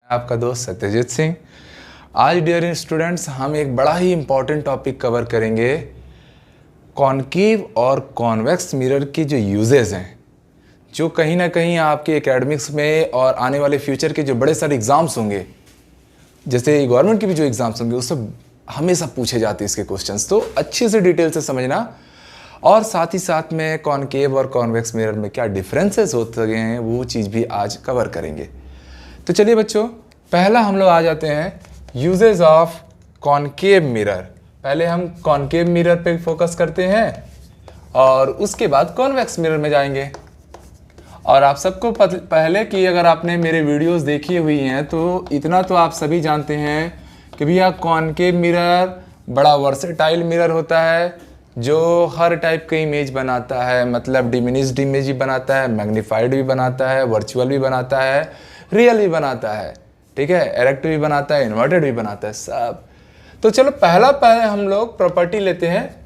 आपका दोस्त सत्यजीत सिंह। आज डियर स्टूडेंट्स हम एक बड़ा ही इम्पॉर्टेंट टॉपिक कवर करेंगे, कॉनकेव और कॉन्वेक्स मिरर की जो यूजेस हैं, जो कहीं ना कहीं आपके एकेडमिक्स में और आने वाले फ्यूचर के जो बड़े सारे एग्ज़ाम्स होंगे, जैसे गवर्नमेंट के भी जो एग्ज़ाम्स होंगे उससे हमेशा पूछे जाते हैं इसके क्वेश्चंस। तो अच्छे से डिटेल से समझना, और साथ ही साथ में कॉनकेव और कॉन्वेक्स मिरर में क्या डिफरेंसेस होते हैं वो चीज़ भी आज कवर करेंगे। तो चलिए बच्चों, पहला हम लोग आ जाते हैं यूजेस ऑफ कॉनकेव मिरर। पहले हम कॉनकेव मिरर पे फोकस करते हैं और उसके बाद कॉन्वेक्स मिरर में जाएंगे। और आप सबको पहले कि अगर आपने मेरे वीडियोस देखी हुई हैं तो इतना तो आप सभी जानते हैं कि भैया कॉनकेव मिरर बड़ा वर्सेटाइल मिरर होता है, जो हर टाइप का इमेज बनाता है। मतलब डिमिनिश्ड इमेज भी बनाता है, मैग्नीफाइड भी बनाता है, वर्चुअल भी बनाता है, रियल भी बनाता है, ठीक है, इरेक्ट भी बनाता है, इन्वर्टेड भी बनाता है, सब। तो चलो पहले हम लोग प्रॉपर्टी लेते हैं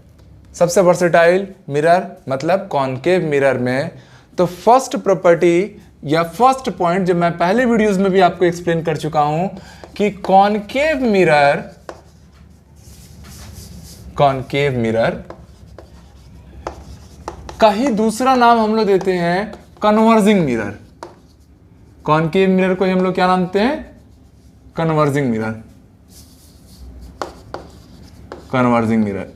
सबसे वर्सेटाइल मिरर मतलब कॉनकेव मिरर में। तो फर्स्ट प्रॉपर्टी या फर्स्ट पॉइंट जो मैं पहले वीडियोस में भी आपको एक्सप्लेन कर चुका हूं कि कॉनकेव मिरर का ही दूसरा नाम हम लोग देते हैं कन्वर्जिंग मिरर। कॉनकेव मिरर को हम लोग क्या नाम देते हैं? Converging mirror.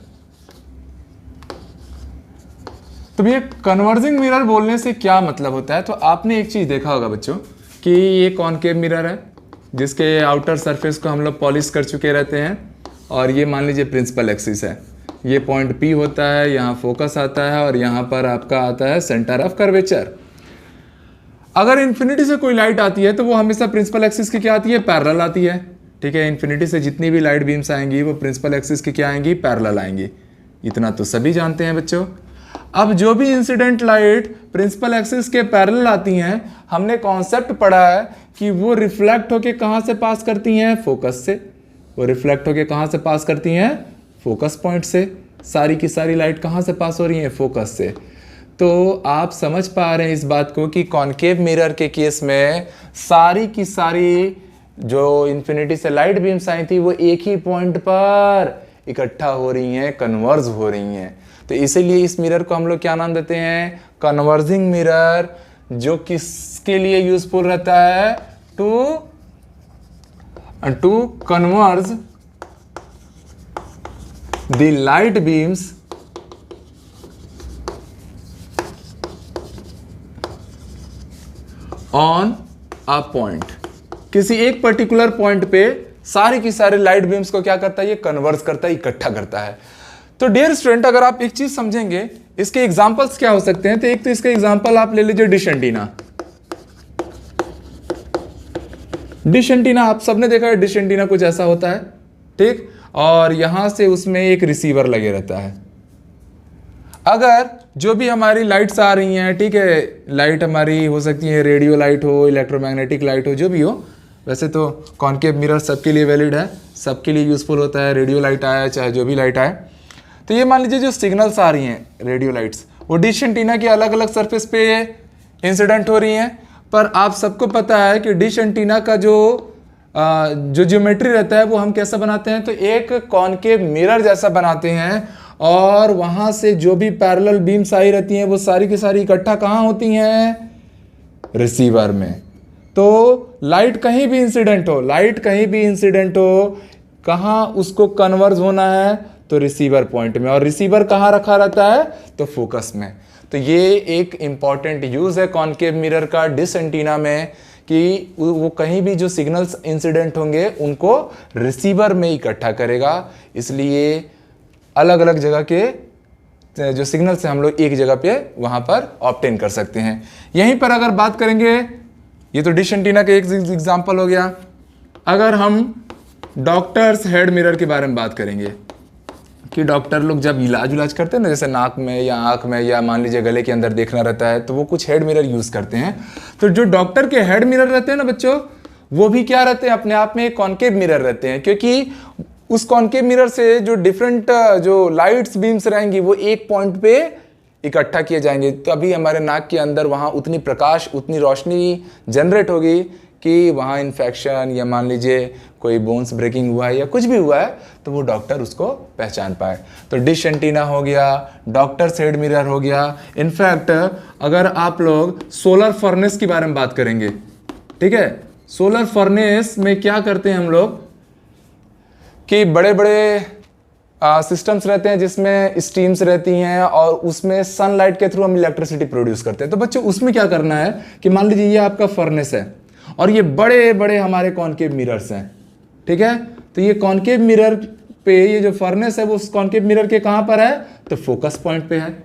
तो भैया कन्वर्जिंग मिरर बोलने से क्या मतलब होता है? तो आपने एक चीज देखा होगा बच्चों कि ये कॉनकेव मिरर है जिसके आउटर सरफेस को हम लोग पॉलिश कर चुके रहते हैं, और ये मान लीजिए प्रिंसिपल एक्सिस है। ये पॉइंट P होता है, यहाँ फोकस आता है और यहाँ पर आपका आता है सेंटर ऑफ कर्वेचर। अगर इन्फिनिटी से कोई लाइट आती है तो वो हमेशा प्रिंसिपल एक्सिस की क्या आती है? पैरेलल आती है, ठीक है। इन्फिनिटी से जितनी भी लाइट बीम्स आएंगी वो प्रिंसिपल एक्सिस की क्या आएंगी? पैरेलल आएंगी। इतना तो सभी जानते हैं बच्चों। अब जो भी इंसिडेंट लाइट प्रिंसिपल एक्सिस के पैरेलल आती हैं, हमने कॉन्सेप्ट पढ़ा है कि वो रिफ्लेक्ट होके कहाँ से पास करती हैं? फोकस से। वो रिफ्लेक्ट होके कहाँ से पास करती हैं? फोकस पॉइंट से। सारी की सारी लाइट कहाँ से पास हो रही है? फोकस से। तो आप समझ पा रहे हैं इस बात को कि कॉनकेव मिरर के केस में सारी की सारी जो इन्फिनिटी से लाइट बीम्स आई थी वो एक ही पॉइंट पर इकट्ठा हो रही हैं, कन्वर्ज हो रही हैं। तो इसीलिए इस मिरर को हम लोग क्या नाम देते हैं? Converging mirror. जो किसके लिए यूजफुल रहता है? To converge the light beams on a point. किसी एक पर्टिकुलर पॉइंट पे सारी की सारी लाइट बीम्स को क्या करता है? ये कन्वर्ज करता है, इकट्ठा करता है। तो डियर स्टूडेंट, अगर आप एक चीज समझेंगे इसके एग्जांपल्स क्या हो सकते हैं, तो एक तो इसका एग्जांपल आप ले लीजिए डिश एंटीना। डिश एंटीना आप सबने देखा है, डिश एंटीना कुछ ऐसा होता है, ठीक, और यहां से उसमें एक रिसीवर लगे रहता है। अगर जो भी हमारी लाइट्स आ रही हैं, ठीक है, लाइट हमारी हो सकती है रेडियो लाइट हो, इलेक्ट्रोमैग्नेटिक लाइट हो, जो भी हो, वैसे तो कॉनकेव मिरर सबके लिए वैलिड है, सबके लिए यूजफुल होता है। रेडियो लाइट आया चाहे जो भी लाइट आए, तो ये मान लीजिए जो सिग्नल्स आ रही हैं रेडियो लाइट्स, वो डिश एंटीना की अलग अलग सरफेस पे इंसिडेंट हो रही हैं। पर आप सबको पता है कि डिश एंटीना का जो ज्योमेट्री रहता है वो हम कैसा बनाते हैं? तो एक कॉनकेव मिरर जैसा बनाते हैं, और वहां से जो भी पैरेलल बीम्स आई रहती हैं वो सारी की सारी इकट्ठा कहाँ होती हैं? रिसीवर में। तो लाइट कहीं भी इंसिडेंट हो, कहाँ उसको कन्वर्ज होना है? तो रिसीवर पॉइंट में। और रिसीवर कहाँ रखा रहता है? तो फोकस में। तो ये एक इंपॉर्टेंट यूज है कॉनकेव मिरर का डिश एंटीना में, कि वो कहीं भी जो सिग्नल्स इंसिडेंट होंगे उनको रिसीवर में इकट्ठा करेगा। इसलिए अलग अलग जगह के जो सिग्नल्स हैं हम लोग एक जगह पे वहां पर ऑब्टेन कर सकते हैं। यहीं पर अगर बात करेंगे, ये तो डिश एंटीना का एक एग्जांपल हो गया। अगर हम डॉक्टर्स हेड मिरर के बारे में बात करेंगे कि डॉक्टर लोग जब इलाज करते हैं ना, जैसे नाक में या आंख में या मान लीजिए गले के अंदर देखना रहता है, तो वो कुछ हेड मिरर यूज करते हैं। तो जो डॉक्टर के हेड मिरर रहते हैं ना बच्चों, वो भी क्या रहते हैं? अपने आप में कॉनकेव मिरर रहते हैं, क्योंकि उस कॉनकेव मिरर से जो डिफरेंट जो लाइट्स बीम्स रहेंगी वो एक पॉइंट पे इकट्ठा किए जाएंगे, तभी हमारे नाक के अंदर वहाँ उतनी प्रकाश, उतनी रोशनी जनरेट होगी कि वहाँ इन्फेक्शन या मान लीजिए कोई बोन्स ब्रेकिंग हुआ है या कुछ भी हुआ है, तो वो डॉक्टर उसको पहचान पाए। तो डिश एंटीना हो गया, डॉक्टर साइड मिरर हो गया। इनफैक्ट अगर आप लोग सोलर फर्नेस के बारे में बात करेंगे, ठीक है, सोलर फर्नेस में क्या करते हैं हम लोग कि बड़े बड़े सिस्टम्स रहते हैं जिसमें स्टीम्स रहती हैं और उसमें सनलाइट के थ्रू हम इलेक्ट्रिसिटी प्रोड्यूस करते हैं। तो बच्चों उसमें क्या करना है कि मान लीजिए ये आपका फर्नेस है और ये बड़े बड़े हमारे कॉनकेव मिरर्स हैं, ठीक है। तो ये कॉनकेव मिरर पे, ये जो फर्नेस है वो उस कॉनकेव मिरर के कहाँ पर है, तो फोकस पॉइंट पे है।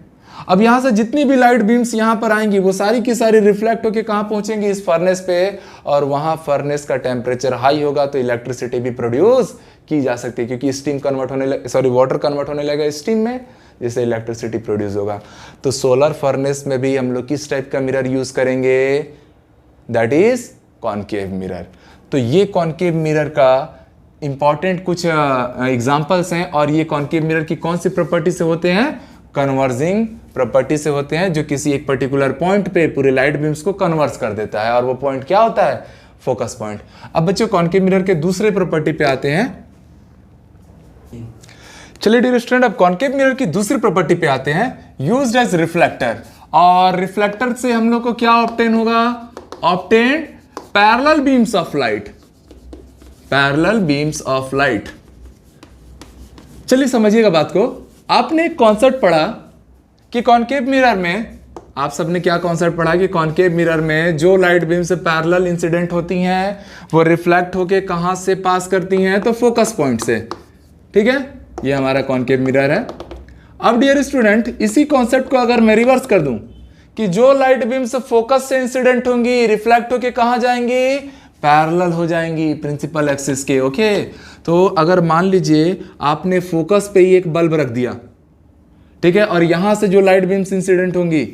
अब यहाँ से जितनी भी लाइट बीम्स यहाँ पर आएंगी वो सारी की सारी रिफ्लेक्ट होकर कहाँ पहुंचेंगी, इस फर्नेस पे, और वहाँ फर्नेस का टेम्परेचर हाई होगा तो इलेक्ट्रिसिटी भी प्रोड्यूस की जा सकती है, क्योंकि स्टीम कन्वर्ट होने लगे, वाटर कन्वर्ट होने लगेगा स्टीम में, जिससे इलेक्ट्रिसिटी प्रोड्यूस होगा। तो सोलर फर्नेस में भी हम लोग किस टाइप का मिरर यूज करेंगे, दैट इज कॉनकेव मिरर। तो ये कॉनकेव मिरर का इंपॉर्टेंट कुछ एग्जांपल्स हैं, और ये कॉनकेव मिरर की कौन सी प्रॉपर्टी से होते हैं, कन्वर्जिंग प्रॉपर्टी से होते हैं, जो किसी एक पर्टिकुलर पॉइंट पे पूरे लाइट बीम्स को कन्वर्स कर देता है, और वो पॉइंट क्या होता है, फोकस पॉइंट। अब बच्चों कॉनकेव मिरर के दूसरे प्रॉपर्टी पे आते हैं। चलिए डियर स्टूडेंट, अब कॉनकेव मिरर की दूसरी प्रॉपर्टी पे आते हैं, यूज्ड एज रिफ्लेक्टर। और रिफ्लेक्टर से हम लोग को क्या ऑब्टेन होगा, obtain parallel beams of light, parallel beams of light. चलिए समझिएगा बात को। आपने एक कॉन्सेप्ट पढ़ा कि कॉनकेव मिरर में, आप सबने क्या कॉन्सेप्ट पढ़ा कि कॉनकेव मिरर में जो लाइट बीम से पैरेलल इंसिडेंट होती हैं वो रिफ्लेक्ट होके कहां से पास करती हैं, तो फोकस पॉइंट से, ठीक है। ये हमारा कॉनकेव मिरर है। अब डियर स्टूडेंट, इसी कॉन्सेप्ट को अगर मैं रिवर्स कर दूं कि जो लाइट बीम से फोकस से इंसिडेंट होंगी रिफ्लेक्ट होके कहां जाएंगी, पैरेलल हो जाएंगी प्रिंसिपल एक्सिस के, ओके। तो अगर मान लीजिए आपने फोकस पे ही एक बल्ब रख दिया, ठीक है, और यहां से जो लाइट बीम्स इंसिडेंट होंगी,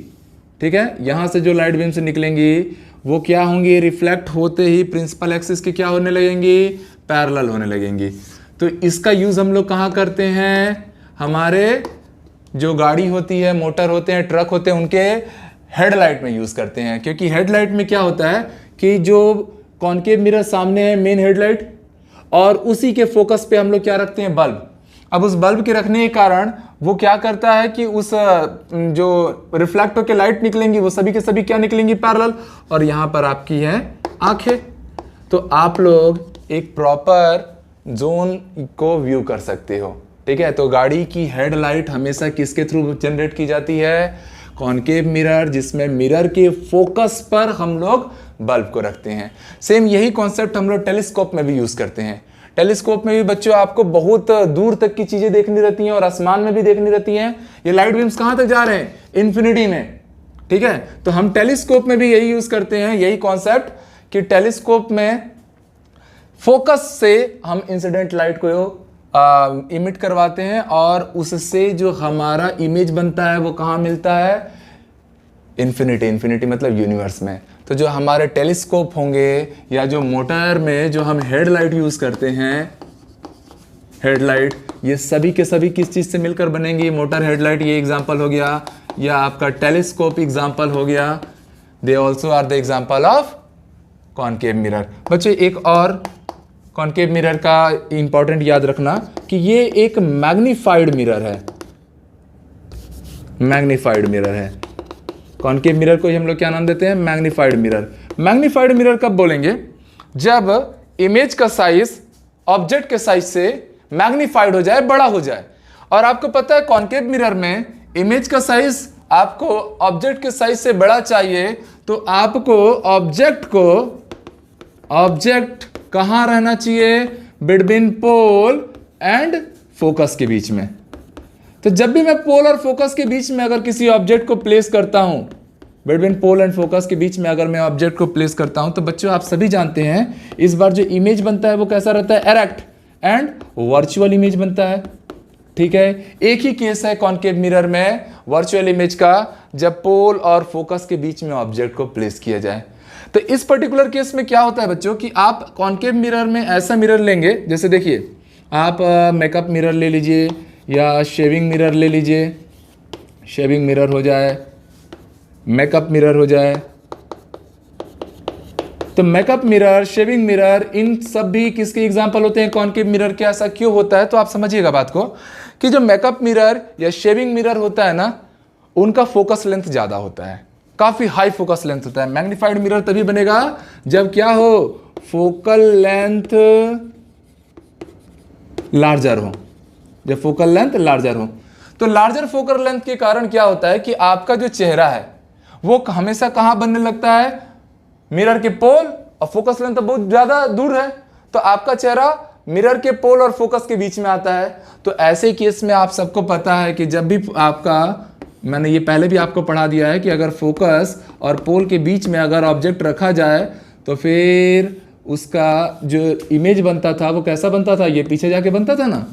ठीक है, यहां से जो लाइट बीम्स निकलेंगी वो क्या होंगी, रिफ्लेक्ट होते ही प्रिंसिपल एक्सिस के क्या होने लगेंगी, पैरेलल होने लगेंगी। तो इसका यूज हम लोग कहां करते हैं, हमारे जो गाड़ी होती है, मोटर होते हैं, ट्रक होते हैं, उनके हेडलाइट में यूज करते हैं। क्योंकि हेडलाइट में क्या होता है कि जो कॉनकेव मिरर सामने है मेन हेडलाइट, और उसी के फोकस पे हम लोग क्या रखते हैं, बल्ब। अब उस बल्ब के रखने के कारण वो क्या करता है कि उस जो रिफ्लेक्ट होकर लाइट निकलेंगी वो सभी के सभी क्या निकलेंगी, पैरेलल। और यहां पर आपकी है आंखें। तो आप लोग एक प्रॉपर जोन को व्यू कर सकते हो, ठीक है। तो गाड़ी की हेडलाइट हमेशा किसके थ्रू जनरेट की जाती है, कॉनकेव मिरर, जिसमें मिरर के फोकस पर हम लोग बल्ब को रखते हैं। सेम यही कॉन्सेप्ट हम लोग टेलीस्कोप में भी यूज करते हैं। टेलीस्कोप में भी बच्चों आपको बहुत दूर तक की चीजें देखनी रहती हैं और आसमान में भी देखनी रहती हैं। ये लाइट बीम्स कहां तक जा रहे हैं, इन्फिनिटी में, ठीक है। तो हम टेलीस्कोप में भी यही यूज करते हैं, यही कॉन्सेप्ट कि टेलीस्कोप में फोकस से हम इंसिडेंट लाइट को इमिट करवाते हैं, और उससे जो हमारा इमेज बनता है वो कहां मिलता है, इन्फिनिटी। इन्फिनिटी मतलब यूनिवर्स में। तो जो हमारे टेलीस्कोप होंगे या जो मोटर में जो हम हेडलाइट यूज करते हैं, हेडलाइट, ये सभी के सभी किस चीज से मिलकर बनेंगी, मोटर हेडलाइट ये एग्जांपल हो गया, या आपका टेलीस्कोप एग्जांपल हो गया। They also are the example of concave mirror. बच्चे एक और कॉनकेव मिरर का इंपॉर्टेंट याद रखना कि ये एक मैग्नीफाइड मिरर है, मैग्नीफाइड मिरर है। कॉनकेव मिरर को ही हम लोग क्या नाम देते हैं, मैग्नीफाइड मिरर। मैग्नीफाइड मिरर कब बोलेंगे, जब इमेज का साइज ऑब्जेक्ट के साइज से मैग्नीफाइड हो जाए, बड़ा हो जाए। और आपको पता है कॉनकेव मिरर में इमेज का साइज आपको ऑब्जेक्ट के साइज से बड़ा चाहिए, तो आपको ऑब्जेक्ट कहां रहना चाहिए, बिटवीन पोल एंड फोकस के बीच में। तो जब भी मैं पोल और फोकस के बीच में अगर किसी ऑब्जेक्ट को प्लेस करता हूं, बिटवीन पोल एंड फोकस के बीच में अगर मैं ऑब्जेक्ट को प्लेस करता हूं, तो बच्चों आप सभी जानते हैं इस बार जो इमेज बनता है वो कैसा रहता है, एरेक्ट एंड वर्चुअल इमेज बनता है, ठीक है। एक ही केस है कॉनकेव मिरर में वर्चुअल इमेज का, जब पोल और फोकस के बीच में ऑब्जेक्ट को प्लेस किया जाए। तो इस पर्टिकुलर केस में क्या होता है बच्चों कि आप कॉनकेव मिरर में ऐसा मिरर लेंगे, जैसे देखिए आप मेकअप मिरर ले लीजिए या शेविंग मिरर ले लीजिए, शेविंग मिरर हो जाए, मेकअप मिरर हो जाए, तो मेकअप मिरर, शेविंग मिरर, इन सब भी किसके एग्जाम्पल होते हैं? कॉनकेव मिरर के। ऐसा क्यों होता है? तो आप समझिएगा बात को कि जो मेकअप मिरर या शेविंग मिरर होता है ना, उनका फोकस लेंथ ज़्यादा होता है, काफ़ी हाई फोकस लेंथ होता है। मैग्नीफाइड मिरर तभी बनेगा जब क्या हो, फोकल लेंथ लार्जर हो, जब फोकल लेंथ लार्जर हो। तो लार्जर फोकल लेंथ के कारण क्या होता है कि आपका जो चेहरा है वो हमेशा कहाँ बनने लगता है? मिरर के पोल, और फोकस लेंथ तो बहुत ज़्यादा दूर है, तो आपका चेहरा मिरर के पोल और फोकस के बीच में आता है। तो ऐसे केस में आप सबको पता है कि जब भी आपका, मैंने ये पहले भी आपको पढ़ा दिया है कि अगर फोकस और पोल के बीच में अगर ऑब्जेक्ट रखा जाए तो फिर उसका जो इमेज बनता था वो कैसा बनता था? ये पीछे जाके बनता था ना,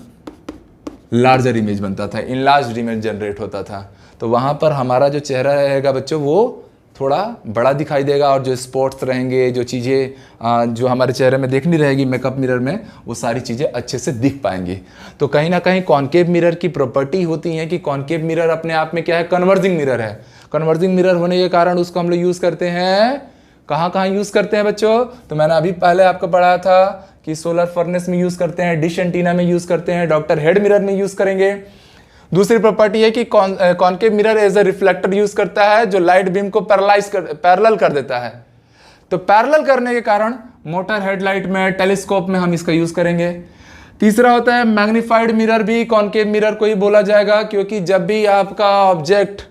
लार्जर इमेज बनता था, इनलार्ज्ड इमेज जनरेट होता था। तो वहाँ पर हमारा जो चेहरा रहेगा बच्चों वो थोड़ा बड़ा दिखाई देगा, और जो स्पॉट्स रहेंगे, जो चीज़ें जो हमारे चेहरे में देखनी रहेगी मेकअप मिरर में, वो सारी चीज़ें अच्छे से दिख पाएंगी। तो कहीं ना कहीं कॉनकेव मिरर की प्रॉपर्टी होती है कि कॉनकेव मिरर अपने आप में क्या है? कन्वर्जिंग मिरर है। कन्वर्जिंग मिरर होने के कारण उसको हम लोग यूज़ करते हैं, कहाँ कहाँ यूज़ करते हैं बच्चों? तो मैंने अभी पहले आपको पढ़ाया था कि सोलर फर्नेस में यूज़ करते हैं, डिश एंटीना में यूज़ करते हैं, डॉक्टर हेड मिरर में यूज़ करेंगे। दूसरी प्रॉपर्टी है कि concave mirror as a reflector use करता है, जो लाइट बीम को पैरेलल कर देता है। तो पैरेलल करने के कारण मोटर हेडलाइट में, टेलीस्कोप में हम इसका यूज करेंगे। तीसरा होता है मैग्नीफाइड मिरर, भी कॉनकेव मिरर को ही बोला जाएगा, क्योंकि जब भी आपका ऑब्जेक्ट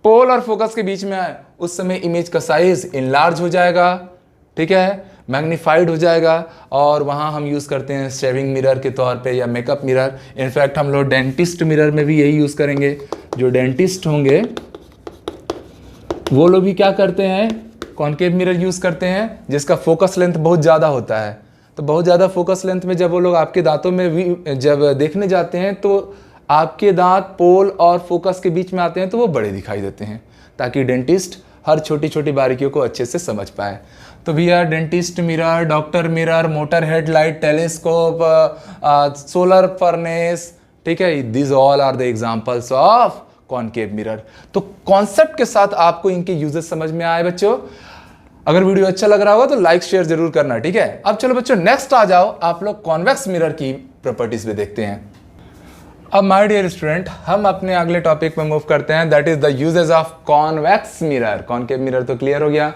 पोल और फोकस के बीच में आए उस समय इमेज का साइज इनलार्ज हो जाएगा, ठीक है, मैग्नीफाइड हो जाएगा, और वहाँ हम यूज़ करते हैं शेविंग मिरर के तौर पे या मेकअप मिरर। इनफैक्ट हम लोग डेंटिस्ट मिरर में भी यही यूज़ करेंगे। जो डेंटिस्ट होंगे वो लोग भी क्या करते हैं? कॉनकेव मिरर यूज़ करते हैं, जिसका फोकस लेंथ बहुत ज़्यादा होता है। तो बहुत ज़्यादा फोकस लेंथ में जब वो लोग आपके दांतों में भी जब देखने जाते हैं तो आपके दांत पोल और फोकस के बीच में आते हैं तो वो बड़े दिखाई देते हैं, ताकि डेंटिस्ट हर छोटी छोटी बारीकियों को अच्छे से समझ पाए। तो भैया dentist mirror, doctor mirror, motor headlight, telescope, solar furnace, ठीक है, this all are the examples of concave mirror. तो कॉन्सेप्ट के साथ आपको इनके यूजेस समझ में आए बच्चों। अगर वीडियो अच्छा लग रहा होगा तो लाइक शेयर जरूर करना, ठीक है। अब चलो बच्चों नेक्स्ट आ जाओ, आप लोग कॉन्वेक्स मिरर की प्रॉपर्टीज भी देखते हैं। अब माय डियर स्टूडेंट, हम अपने अगले टॉपिक में मूव करते हैं, that is the uses of convex mirror. Concave mirror तो क्लियर हो गया।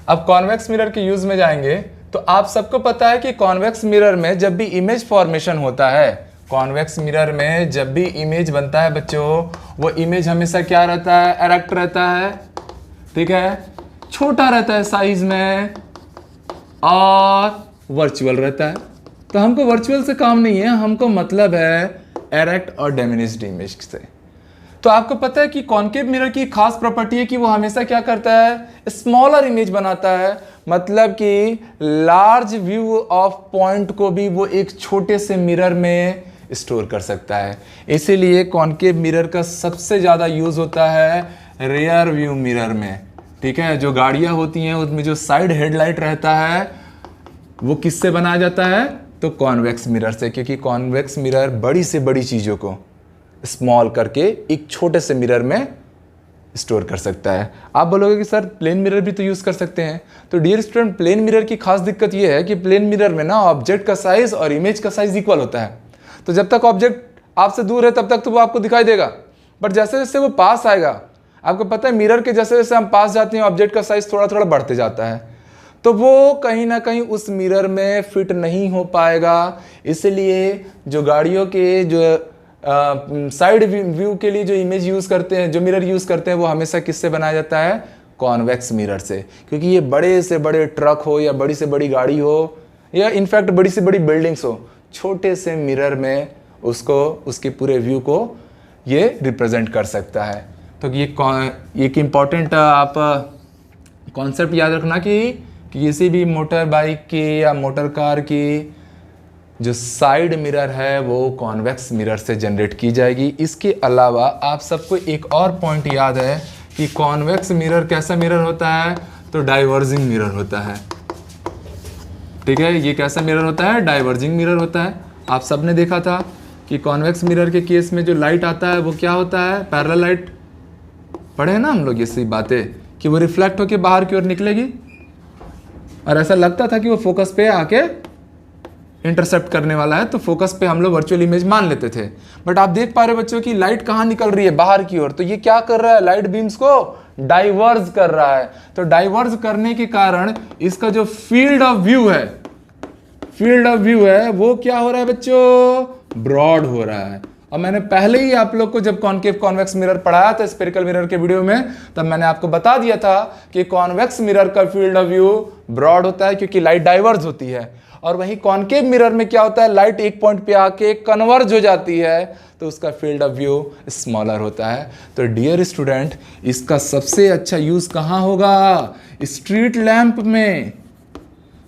अब कॉन्वेक्स मिरर के यूज में जाएंगे तो आप सबको पता है कि कॉन्वेक्स मिरर में जब भी इमेज फॉर्मेशन होता है, कॉन्वेक्स मिरर में जब भी इमेज बनता है बच्चों, वो इमेज हमेशा क्या रहता है? एरेक्ट रहता है, ठीक है, छोटा रहता है साइज में और वर्चुअल रहता है। तो हमको वर्चुअल से काम नहीं है, हमको मतलब है एरेक्ट और डिमिनिश्ड इमेज से। तो आपको पता है कि कॉनकेव मिरर की खास प्रॉपर्टी है कि वो हमेशा क्या करता है? स्मॉलर इमेज बनाता है, मतलब कि लार्ज व्यू ऑफ पॉइंट को भी वो एक छोटे से मिरर में स्टोर कर सकता है। इसीलिए कॉनकेव मिरर का सबसे ज़्यादा यूज़ होता है रियर व्यू मिरर में, ठीक है। जो गाड़ियाँ होती हैं उसमें जो साइड हेडलाइट रहता है वो किससे बनाया जाता है? तो कॉन्वेक्स मिरर से, क्योंकि कॉन्वेक्स मिरर बड़ी से बड़ी चीज़ों को स्मॉल करके एक छोटे से मिरर में स्टोर कर सकता है। आप बोलोगे कि सर प्लेन मिरर भी तो यूज़ कर सकते हैं। तो डियर स्टूडेंट, प्लेन मिरर की खास दिक्कत यह है कि प्लेन मिरर में ना ऑब्जेक्ट का साइज और इमेज का साइज इक्वल होता है। तो जब तक ऑब्जेक्ट आपसे दूर है तब तक तो वो आपको दिखाई देगा, बट जैसे जैसे वो पास आएगा, आपको पता है मिरर के जैसे जैसे हम पास जाते हैं ऑब्जेक्ट का साइज थोड़ा थोड़ा बढ़ते जाता है, तो वो कहीं ना कहीं उस मिरर में फिट नहीं हो पाएगा। इसलिए जो गाड़ियों के जो साइड व्यू के लिए जो इमेज यूज़ करते हैं, जो मिरर यूज़ करते हैं, वो हमेशा किससे बनाया जाता है? कॉन्वेक्स मिरर से। क्योंकि ये बड़े से बड़े ट्रक हो या बड़ी से बड़ी गाड़ी हो या इनफैक्ट बड़ी से बड़ी बिल्डिंग्स हो, छोटे से मिरर में उसको, उसके पूरे व्यू को ये रिप्रेजेंट कर सकता है। तो ये एक इम्पॉर्टेंट आप कॉन्सेप्ट याद रखना कि किसी भी मोटर बाइक की या मोटर कार की जो साइड मिरर है वो कॉन्वेक्स मिरर से जनरेट की जाएगी। इसके अलावा आप सबको एक और पॉइंट याद है कि कॉन्वेक्स मिरर कैसा मिरर होता है? तो डाइवर्जिंग मिरर होता है, ठीक है। ये कैसा मिरर होता है? डाइवर्जिंग मिरर होता है। आप सबने देखा था कि कॉन्वेक्स मिरर के केस में जो लाइट आता है वो क्या होता है? Parallel light. पढ़े हैं ना हम लोग ये सही बातें कि वो रिफ्लेक्ट होकर बाहर की ओर निकलेगी, और ऐसा लगता था कि वो फोकस पे आके इंटरसेप्ट करने वाला है, तो फोकस पे हम लोग वर्चुअल इमेज मान लेते थे। बट आप देख पा रहे बच्चों की लाइट कहाँ निकल रही है, बाहर की ओर। तो ये क्या कर रहा है, लाइट बीम्स को डाइवर्ज कर रहा है। तो डाइवर्ज करने के कारण इसका जो फील्ड ऑफ व्यू है वो क्या हो रहा है बच्चों, ब्रॉड हो रहा है। और मैंने पहले ही आप लोग को जब कॉनकेव कॉन्वेक्स मिरर पढ़ाया था स्फेरिकल मिरर के वीडियो में, तब मैंने आपको बता दिया था कि कॉन्वेक्स मिरर का फील्ड ऑफ व्यू ब्रॉड होता है क्योंकि लाइट डाइवर्ज होती है। और वहीं कॉनकेव मिरर में क्या होता है, लाइट एक पॉइंट पे आके कन्वर्ज हो जाती है, तो उसका फील्ड ऑफ व्यू स्मॉलर होता है। तो डियर स्टूडेंट, इसका सबसे अच्छा यूज कहाँ होगा, स्ट्रीट लैंप में।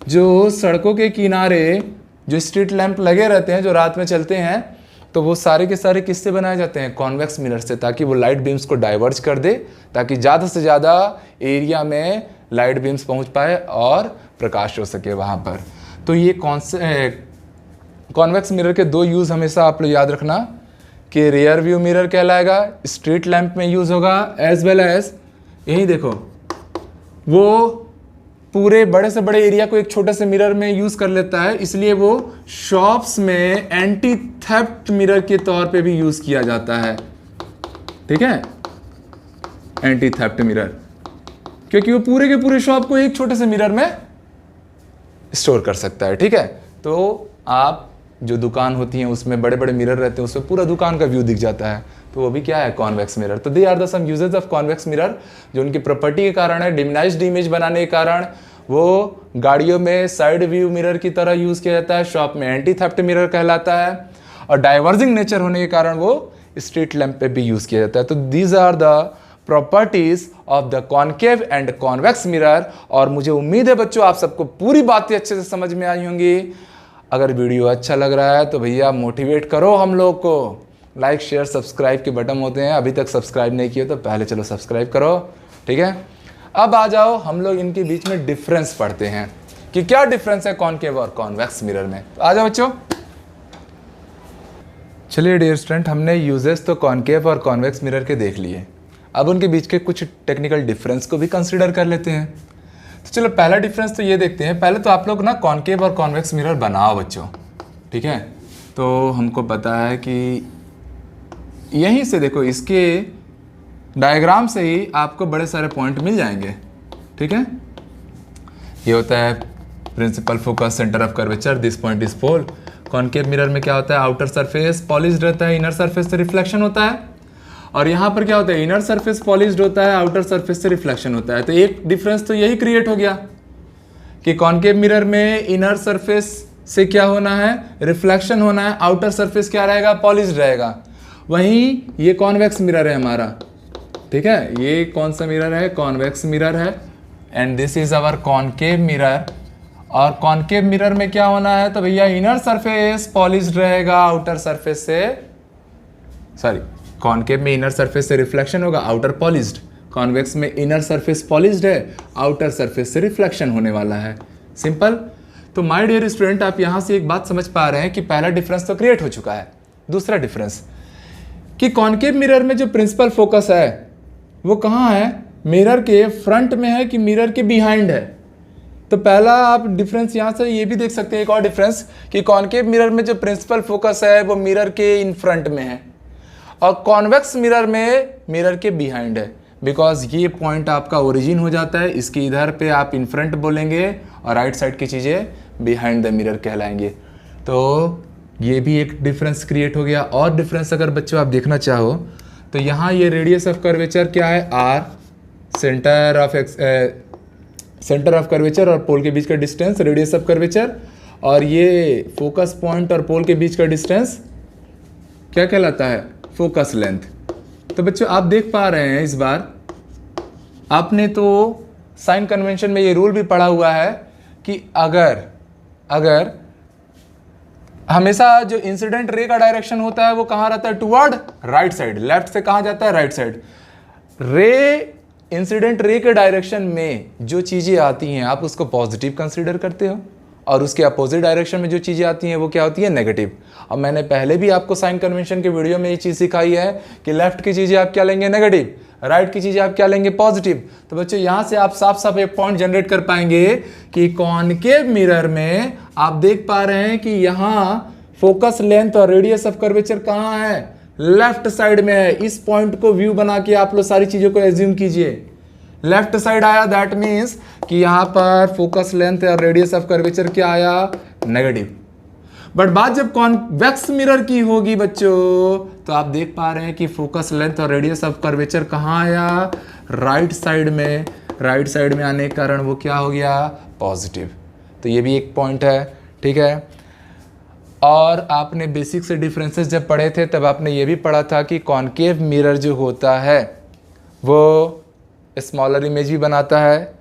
जो सड़कों के किनारे जो स्ट्रीट लैंप लगे रहते हैं, जो रात में चलते हैं, तो वो सारे के सारे किससे बनाए जाते हैं, कॉन्वेक्स मिरर से, ताकि वो लाइट बीम्स को डाइवर्ज कर दे, ताकि ज़्यादा से ज़्यादा एरिया में लाइट बीम्स पहुंच पाए और प्रकाश हो सके वहाँ पर। तो ये कॉन्वेक्स मिरर के दो यूज़ हमेशा आप लोग याद रखना कि रियर व्यू मिरर कहलाएगा, स्ट्रीट लैंप में यूज़ होगा, एज वेल एज यही देखो वो पूरे बड़े से बड़े एरिया को एक छोटे से मिरर में यूज़ कर लेता है, इसलिए वो शॉप्स में एंटी थेफ्ट मिरर के तौर पे भी यूज़ किया जाता है। ठीक है, एंटी थेफ्ट मिरर, क्योंकि वो पूरे के पूरे शॉप को एक छोटे से मिरर में स्टोर कर सकता है। ठीक है, तो आप जो दुकान होती हैं उसमें बड़े बड़े मिरर रहते हैं, उसमें पूरा दुकान का व्यू दिख जाता है, तो वो भी क्या है, कॉन्वेक्स मिरर। तो they are the some uses of convex mirror, जो उनकी प्रॉपर्टी के कारण है। डिमिनाइज्ड इमेज बनाने के कारण वो गाड़ियों में साइड व्यू मिरर की तरह यूज किया जाता है, शॉप में एंटी थेफ्ट मिरर कहलाता है, और डाइवर्जिंग नेचर होने के कारण वो स्ट्रीट लैंप पे भी यूज किया जाता है। तो these are the properties of the concave and convex mirror. और मुझे उम्मीद है बच्चों आप सबको पूरी बातें अच्छे से समझ में आई होंगी। अगर वीडियो अच्छा लग रहा है तो भैया मोटिवेट करो हम लोग को, लाइक शेयर सब्सक्राइब के बटन होते हैं, अभी तक सब्सक्राइब नहीं किए तो पहले चलो सब्सक्राइब करो। ठीक है, अब आ जाओ हम लोग इनके बीच में डिफरेंस पढ़ते हैं कि क्या डिफरेंस है कॉनकेव और कॉन्वेक्स मिरर में। तो आ जाओ बच्चों। चलिए डियर स्टूडेंट, हमने यूजेस तो कॉनकेव और कॉन्वेक्स मिरर के देख लिए, अब उनके बीच के कुछ टेक्निकल डिफरेंस को भी कंसिडर कर लेते हैं। तो चलो पहला डिफरेंस तो ये देखते हैं। पहले तो आप लोग ना कॉनकेव और कॉन्वेक्स मिरर बनाओ बच्चों। ठीक है, तो हमको पता है कि यहीं से देखो, इसके डायग्राम से ही आपको बड़े सारे पॉइंट मिल जाएंगे। ठीक है, ये होता है principal focus, centre of curvature, this point is pole. Concave mirror में क्या होता है, आउटर सरफेस पॉलिश्ड रहता है, इनर सरफेस से रिफ्लेक्शन होता है। और यहाँ पर क्या होता है, इनर सरफेस पॉलिश्ड होता है, आउटर सरफेस से रिफ्लेक्शन होता है। तो एक डिफरेंस तो यही क्रिएट हो गया कि कॉनकेव मिरर में इनर सरफेस से क्या होना है, रिफ्लेक्शन होना है, आउटर सरफेस क्या रहेगा, पॉलिश्ड रहेगा। वहीं ये कॉन्वेक्स मिरर है हमारा। ठीक है, ये कौन सा मिरर है, कॉन्वेक्स मिरर है, and this is our concave mirror. और कॉनकेव मिरर में क्या होना है, तो भैया इनर सरफेस पॉलिश्ड रहेगा, आउटर सरफेस से, सॉरी, कॉनकेव में इनर सरफेस से रिफ्लेक्शन होगा, आउटर पॉलिश्ड। कॉन्वेक्स में इनर सरफेस पॉलिश्ड है, आउटर सरफेस से रिफ्लेक्शन होने वाला है। सिंपल। तो माय डियर स्टूडेंट, आप यहां से एक बात समझ पा रहे हैं कि पहला डिफरेंस तो क्रिएट हो चुका है। दूसरा डिफरेंस कि कॉनकेव मिरर में जो प्रिंसिपल फोकस है वो कहाँ है, मिरर के फ्रंट में है कि मिरर के बिहाइंड है। तो पहला आप डिफरेंस यहाँ से ये भी देख सकते हैं, एक और डिफरेंस कि कॉनकेव मिरर में जो प्रिंसिपल फोकस है वो मिरर के इन फ्रंट में है, और कॉन्वेक्स मिरर में मिरर के बिहाइंड है। बिकॉज ये पॉइंट आपका ओरिजिन हो जाता है, इसके इधर पे आप इन फ्रंट बोलेंगे और राइट साइड की चीज़ें बिहाइंड द मिरर कहलाएंगे। तो ये भी एक डिफरेंस क्रिएट हो गया। और डिफरेंस अगर बच्चों आप देखना चाहो तो यहाँ ये रेडियस ऑफ कर्वेचर क्या है, आर, सेंटर ऑफ कर्वेचर और पोल के बीच का डिस्टेंस रेडियस ऑफ कर्वेचर, और ये फोकस पॉइंट और पोल के बीच का डिस्टेंस क्या कहलाता है, फोकस लेंथ। तो बच्चों आप देख पा रहे हैं, इस बार आपने तो साइन कन्वेंशन में ये रूल भी पढ़ा हुआ है कि अगर हमेशा जो इंसिडेंट रे का डायरेक्शन होता है वो कहाँ रहता है, टुवर्ड राइट साइड। लेफ्ट से कहाँ जाता है, right side. Ray incident ray के डायरेक्शन में जो चीज़ें आती हैं आप उसको पॉजिटिव कंसीडर करते हो, और उसके अपोजिट डायरेक्शन में जो चीज़ें आती हैं वो क्या होती है, नेगेटिव। अब मैंने पहले भी आपको साइन कन्वेंशन के वीडियो में ये चीज़ सिखाई है कि लेफ्ट की चीज़ें आप क्या लेंगे, नेगेटिव, राइट की चीजें आप क्या लेंगे, पॉजिटिव। तो बच्चों यहां से आप साफ साफ एक पॉइंट जनरेट कर पाएंगे कि कॉनकेव मिरर में आप देख पा रहे हैं कि यहां फोकस लेंथ और रेडियस ऑफ कर्वेचर कहां है, लेफ्ट साइड में है। इस पॉइंट को व्यू बना के आप लोग सारी चीजों को एज्यूम कीजिए, लेफ्ट साइड आया, दैट मीन्स कि यहां पर फोकस लेंथ और रेडियस ऑफ कर्वेचर क्या आया, नेगेटिव। बट बात जब कॉन्वेक्स मिरर की होगी बच्चों, तो आप देख पा रहे हैं कि फोकस लेंथ और रेडियस ऑफ कर्वेचर कहां आया, राइट साइड में। राइट साइड में आने के कारण वो क्या हो गया, पॉजिटिव। तो ये भी एक पॉइंट है, ठीक है। और आपने बेसिक से डिफरेंसेस जब पढ़े थे तब आपने ये भी पढ़ा था कि कॉनकेव मिरर जो होता है वो स्मॉलर इमेज भी बनाता है,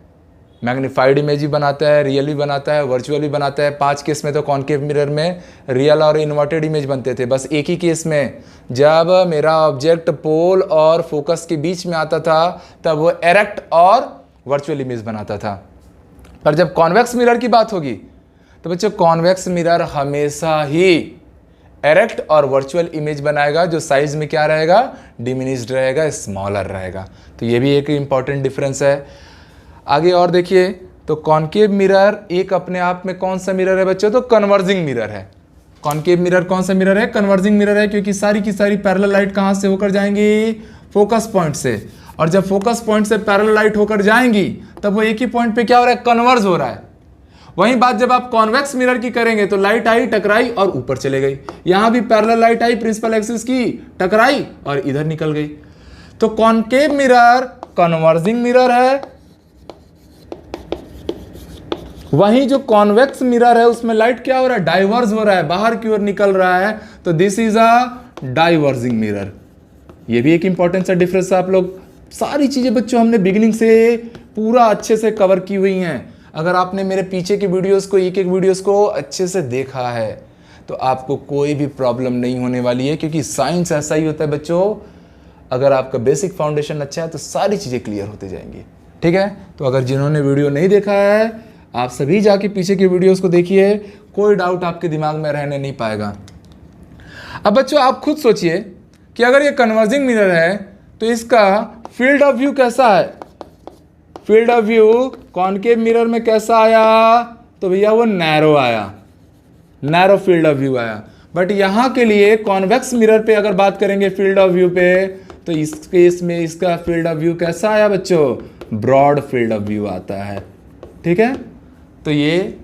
मैग्नीफाइड इमेज भी बनाता है, रियल भी बनाता है, वर्चुअल भी बनाता है। 5 केस में तो कॉनकेव मिरर में रियल और इन्वर्टेड इमेज बनते थे। बस एक ही केस में जब मेरा ऑब्जेक्ट पोल और फोकस के बीच में आता था तब वो एरेक्ट और वर्चुअल इमेज बनाता था। पर जब कॉन्वेक्स मिरर की बात होगी तो बच्चों कॉन्वेक्स मिरर हमेशा ही एरेक्ट और वर्चुअल इमेज बनाएगा, जो साइज में क्या रहेगा, डिमिनिश्ड रहेगा, स्मॉलर रहेगा। तो ये भी एक इंपॉर्टेंट डिफरेंस है। आगे और देखिए, तो कॉनकेव मिरर एक अपने आप में कौन सा मिरर है बच्चों, तो कन्वर्जिंग मिरर है। कॉनकेव मिरर कौन सा मिरर है, कन्वर्जिंग मिरर है, क्योंकि सारी की सारी पैरेलल लाइट कहां से होकर जाएंगी, फोकस पॉइंट से। और जब फोकस पॉइंट से पैरेलल लाइट होकर जाएंगी तब वो एक ही पॉइंट पे क्या हो रहा है, कन्वर्ज हो रहा है। वहीं बात जब आप कॉन्वेक्स मिरर की करेंगे तो लाइट आई, टकराई और ऊपर चले गई। यहां भी पैरेलल लाइट आई, प्रिंसिपल एक्सिस की, टकराई और इधर निकल गई। तो कॉनकेव मिरर कन्वर्जिंग मिरर है, वहीं जो कॉन्वेक्स मिरर है उसमें लाइट क्या हो रहा है, डाइवर्ज हो रहा है, बाहर की ओर निकल रहा है। तो this is a diverging mirror. ये भी एक इंपॉर्टेंट सा डिफरेंस है। आप लोग सारी चीजें बच्चों हमने बिगिनिंग से पूरा अच्छे से कवर की हुई हैं। अगर आपने मेरे पीछे की वीडियोस को, एक एक वीडियोस को अच्छे से देखा है तो आपको कोई भी प्रॉब्लम नहीं होने वाली है, क्योंकि साइंस ऐसा ही होता है बच्चों, अगर आपका बेसिक फाउंडेशन अच्छा है तो सारी चीज़ें क्लियर होते जाएंगी, ठीक है। तो अगर जिन्होंने वीडियो नहीं देखा है आप सभी जाके पीछे की वीडियोस को देखिए, कोई डाउट आपके दिमाग में रहने नहीं पाएगा। अब बच्चों आप खुद सोचिए कि अगर ये कन्वर्जिंग मिरर है तो इसका फील्ड ऑफ व्यू कैसा है, field of view concave mirror में कैसा आया, तो भैया वो नैरो आया, नैरो फील्ड ऑफ व्यू आया। बट यहां के लिए कॉन्वेक्स मिरर पे अगर बात करेंगे फील्ड ऑफ व्यू पे, तो इस केस में इसका फील्ड ऑफ व्यू कैसा आया बच्चों, ब्रॉड फील्ड ऑफ व्यू आता है, ठीक है। तो ये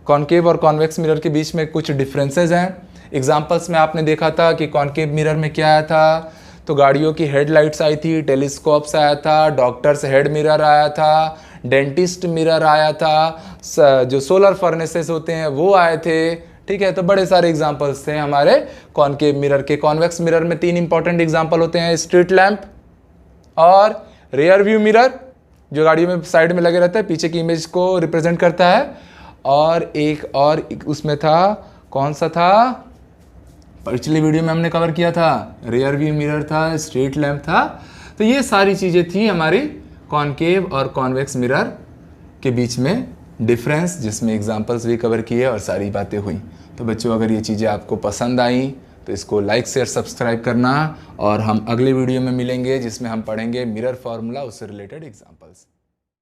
कॉनकेव और कॉन्वेक्स मिरर के बीच में कुछ डिफरेंसेस हैं। एग्जांपल्स में आपने देखा था कि कॉनकेव मिरर में क्या आया था, तो गाड़ियों की हेडलाइट्स आई थी, टेलीस्कोप्स आया था, डॉक्टर्स हेड मिरर आया था, डेंटिस्ट मिरर आया था, जो सोलर फर्नेसेस होते हैं वो आए थे, ठीक है। तो बड़े सारे एग्जांपल्स थे हमारे कॉनकेव मिरर के। कॉन्वेक्स मिरर में 3 इंपॉर्टेंट एग्जांपल होते हैं, स्ट्रीट लैंप और रियर व्यू मिरर, जो गाड़ियों में साइड में लगे रहता है, पीछे की इमेज को रिप्रेजेंट करता है। और एक और उसमें था, कौन सा था, पिछली वीडियो में हमने कवर किया था, रियर व्यू मिरर था, स्ट्रीट लैंप था। तो ये सारी चीज़ें थी हमारी कॉनकेव और कॉन्वेक्स मिरर के बीच में डिफरेंस, जिसमें एग्जांपल्स भी कवर किए और सारी बातें हुई। तो बच्चों अगर ये चीज़ें आपको पसंद आई तो इसको लाइक शेयर सब्सक्राइब करना, और हम अगले वीडियो में मिलेंगे जिसमें हम पढ़ेंगे मिरर फार्मूला, उससे रिलेटेड एग्जांपल्स।